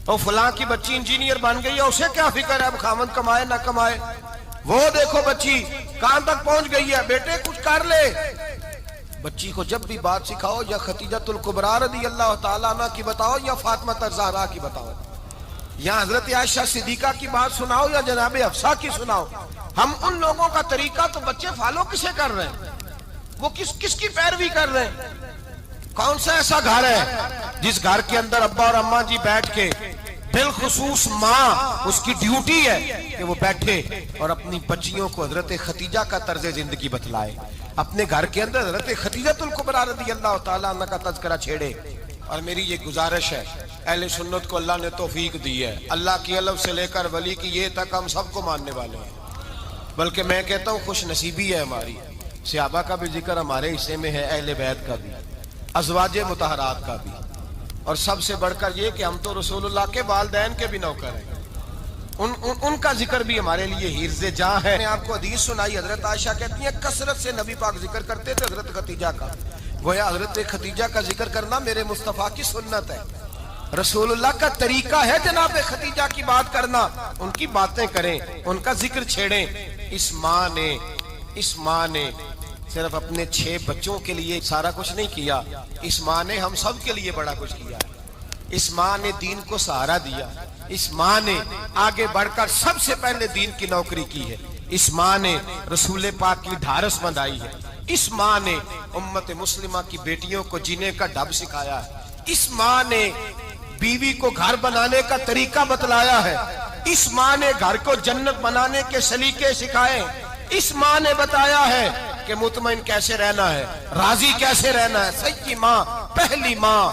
A: اور فلاں کی بچی انجینئر بن گئی ہے، اسے کیا فکر ہے اب خامد کمائے نہ کمائے، وہ دیکھو بچی کہاں تک پہنچ گئی ہے، بیٹے کچھ کر لے۔ بچی کو جب بھی بات سکھاؤ یا خدیجہ الکبریٰ رضی اللہ تعالیٰ عنہ کی بتاؤ یا فاطمہ الزہرا کی بتاؤ، یا حضرت عائشہ صدیقہ کی بات سناؤ یا جناب حفصہ کی سناؤ۔ ہم ان لوگوں کا طریقہ تو بچے فالو کسے کر رہے ہیں، وہ کس کی پیروی کر رہے ہیں؟ کون سا ایسا گھر ہے جس گھر کے اندر ابا اور اماں جی بیٹھ کے، بالخصوص ماں، اس کی ڈیوٹی ہے کہ وہ بیٹھے اور اپنی بچیوں کو حضرت خدیجہ کا طرز زندگی بتلائے، اپنے گھر کے اندر حضرت خدیجہ الکبریٰ رضی اللہ تعالیٰ عنہ کا تذکرہ چھیڑے۔ اور میری یہ گزارش ہے، اہل سنت کو اللہ نے توفیق دی ہے، اللہ کی علم سے لے کر ولی کی یہ تک ہم سب کو ماننے والے ہیں، بلکہ میں کہتا ہوں خوش نصیبی ہے ہماری، صحابہ کا بھی ذکر ہمارے حصے میں ہے، اہل بیت کا بھی، ازواج مطہرات کا بھی، اور سب سے بڑھ کر یہ کہ ہم تو رسول اللہ کے والدین کے بھی نوکر ہیں، ان کا ذکر بھی ہمارے لیے حرز جاں ہے۔ میں نے آپ کو حدیث سنائی، حضرت عائشہ کہتی ہیں کثرت سے نبی پاک ذکر کرتے تھے حضرت خدیجہ کا، گویا حضرت خدیجہ کا ذکر کرنا میرے مصطفیٰ کی سنت ہے، رسول اللہ کا طریقہ ہے جناب خدیجہ کی بات کرنا، ان کی باتیں کریں، ان کا ذکر چھیڑیں۔ اس ماں نے صرف اپنے 6 بچوں کے لیے سارا کچھ نہیں کیا، اس ماں نے ہم سب کے لیے بڑا کچھ کیا ہے، اس ماں نے دین کو سہارا دیا، اس ماں نے آگے بڑھ کر سب سے پہلے دین کی نوکری کی ہے، اس ماں نے رسول پاک کی ڈھارس بندھائی ہے، اس ماں نے امت مسلمہ کی بیٹیوں کو جینے کا ڈھب سکھایا ہے، اس ماں نے بیوی کو گھر بنانے کا طریقہ بتلایا ہے، اس ماں نے گھر کو جنت بنانے کے سلیقے سکھائے، اس ماں نے بتایا ہے کہ مطمئن کیسے رہنا ہے، راضی کیسے رہنا ہے۔ سچی ماں، پہلی ماں،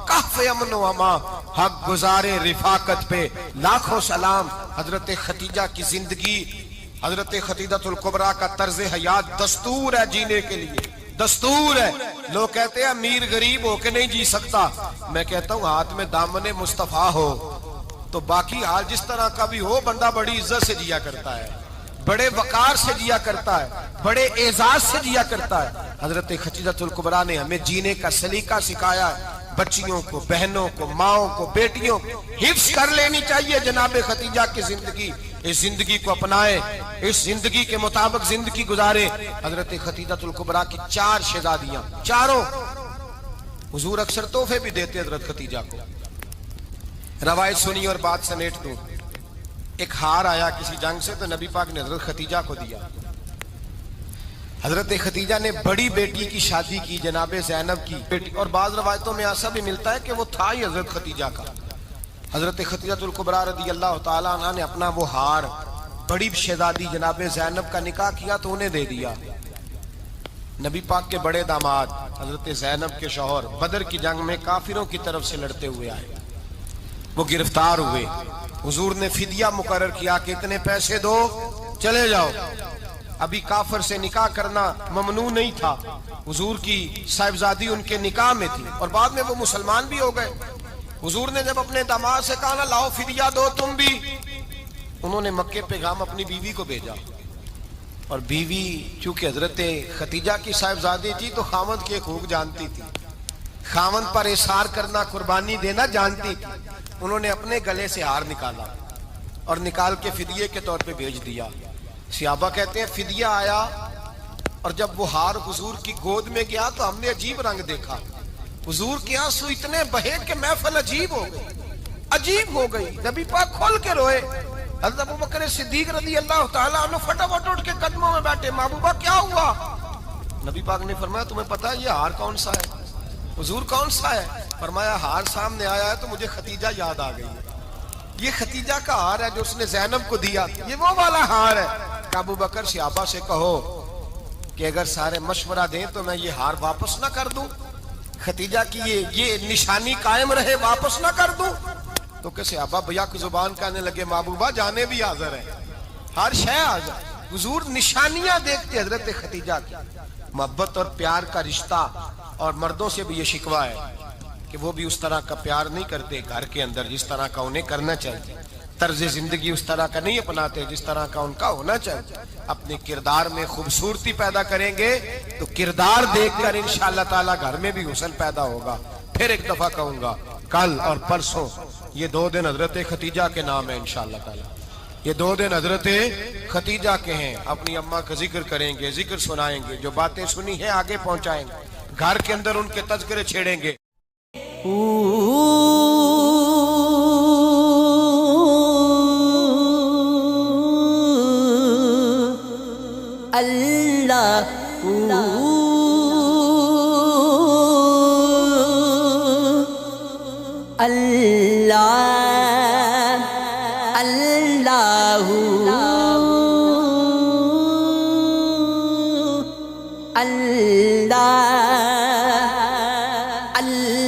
A: کہف امن و امان، حق گزارے رفاقت پہ لاکھوں سلام۔ حضرت خدیجہ کی زندگی، حضرت خدیجہ الکبریٰ کا طرز حیات دستور ہے جینے کے لیے، دستور ہے۔ لوگ کہتے ہیں امیر غریب ہو کے نہیں جی سکتا، میں کہتا ہوں ہاتھ میں دامن مصطفیٰ ہو تو باقی حال جس طرح کا بھی ہو، بندہ بڑی عزت سے جیا کرتا ہے، بڑے وقار سے جیا کرتا ہے۔ بڑے اعزاز سے جیا کرتا ہے۔ حضرت خدیجہ الکبریٰ نے ہمیں جینے کا سلیقہ سکھایا ہے۔ بچیوں کو، بہنوں کو، ماؤں کو، بیٹیوں کو حفظ کر لینی چاہیے جناب خدیجہ کی زندگی۔ اس زندگی کو اپنائے، اس زندگی کے مطابق زندگی گزارے۔ حضرت خدیجہ الکبریٰ کی 4 شہزادیاں، چاروں حضور اکثر تحفے بھی دیتے حضرت خدیجہ کو۔ روایت سنی اور بات سمیٹ دوں۔ ایک ہار آیا کسی جنگ سے تو نبی پاک نے حضرت خدیجہ کو دیا۔ حضرت خدیجہ نے بڑی بیٹی کی شادی کی، جناب زینب کی بیٹی، اور بعض روایتوں میں ایسا بھی ملتا ہے کہ وہ تھا ہی حضرت خدیجہ کا۔ حضرت خدیجہ الکبریٰ رضی اللہ تعالیٰ عنہ نے اپنا وہ ہار بڑی شہزادی جناب زینب کا نکاح کیا تو انہیں دے دیا۔ نبی پاک کے بڑے داماد حضرت زینب کے شوہر بدر کی جنگ میں کافروں کی طرف سے لڑتے ہوئے آئے، وہ گرفتار ہوئے۔ حضور نے فدیہ مقرر کیا کہ اتنے پیسے دو چلے جاؤ۔ ابھی کافر سے نکاح کرنا ممنوع نہیں تھا، حضور کی صاحبزادی ان کے نکاح میں تھی، اور بعد میں وہ مسلمان بھی ہو گئے۔ حضور نے جب اپنے داماد سے کہا نا لاؤ فدیہ دو تم بھی، انہوں نے مکے پیغام اپنی بیوی کو بھیجا، اور بیوی چونکہ حضرت خدیجہ کی صاحبزادی تھی تو خاوند کے حقوق جانتی تھی، خاوند پر اثار کرنا، قربانی دینا جانتی تھی۔ انہوں نے اپنے گلے سے ہار نکالا اور نکال کے فدیے کے طور پہ بھیج دیا۔ صحابہ کہتے ہیں فدیہ آیا اور جب وہ ہار حضور کی گود میں گیا تو ہم نے عجیب رنگ دیکھا۔ حضور کے آنسو اتنے بہے کہ محفل عجیب ہو گئی، عجیب ہو گئی۔ نبی پاک کھول کے روئے۔ حضرت ابوبکر صدیق رضی اللہ تعالیٰ عنہ فٹافٹ اٹھ کے قدموں میں بیٹھے، محبوبہ کیا ہوا؟ نبی پاک نے فرمایا تمہیں پتہ ہے یہ ہار کون سا ہے؟ حضور کون سا ہے؟ فرمایا ہار سامنے آیا ہے تو مجھے خدیجہ یاد آ گئی ہے، یہ خدیجہ کا ہار ہے جو اس نے زینب کو دیا، یہ وہ والا ہار ہے۔ کہ ابو بکر صحابہ سے کہو کہ اگر سارے مشورہ دیں تو میں یہ ہار واپس نہ کر دوں، خدیجہ کی یہ نشانی قائم رہے، واپس نہ کر دوں؟ تو کہ صحابہ بھیا کی زبان کہنے لگے محبوبہ جانے بھی حاضر ہے، ہر شے حاضر۔ حضور نشانیاں دیکھتے حضرت خدیجہ کی۔ محبت اور پیار کا رشتہ، اور مردوں سے بھی یہ شکوہ ہے کہ وہ بھی اس طرح کا پیار نہیں کرتے گھر کے اندر جس طرح کا انہیں کرنا چاہیے، طرز زندگی اس طرح کا نہیں اپناتے جس طرح کا ان کا ہونا چاہیے۔ اپنے کردار میں خوبصورتی پیدا کریں گے تو کردار دیکھ کر انشاءاللہ تعالی گھر میں بھی حسن پیدا ہوگا۔ پھر ایک دفعہ کہوں گا، کل اور پرسوں یہ 2 دن حضرت خدیجہ کے نام ہے انشاءاللہ تعالی، یہ 2 دن حضرت خدیجہ کے ہیں۔ اپنی اماں کا ذکر کریں گے، ذکر سنائیں گے، جو باتیں سنی ہیں آگے پہنچائیں گے، گھر کے اندر ان کے تذکرے چھیڑیں گے۔
B: اللہ اللہ اللہ اللہ اللہ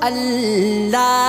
B: اللہ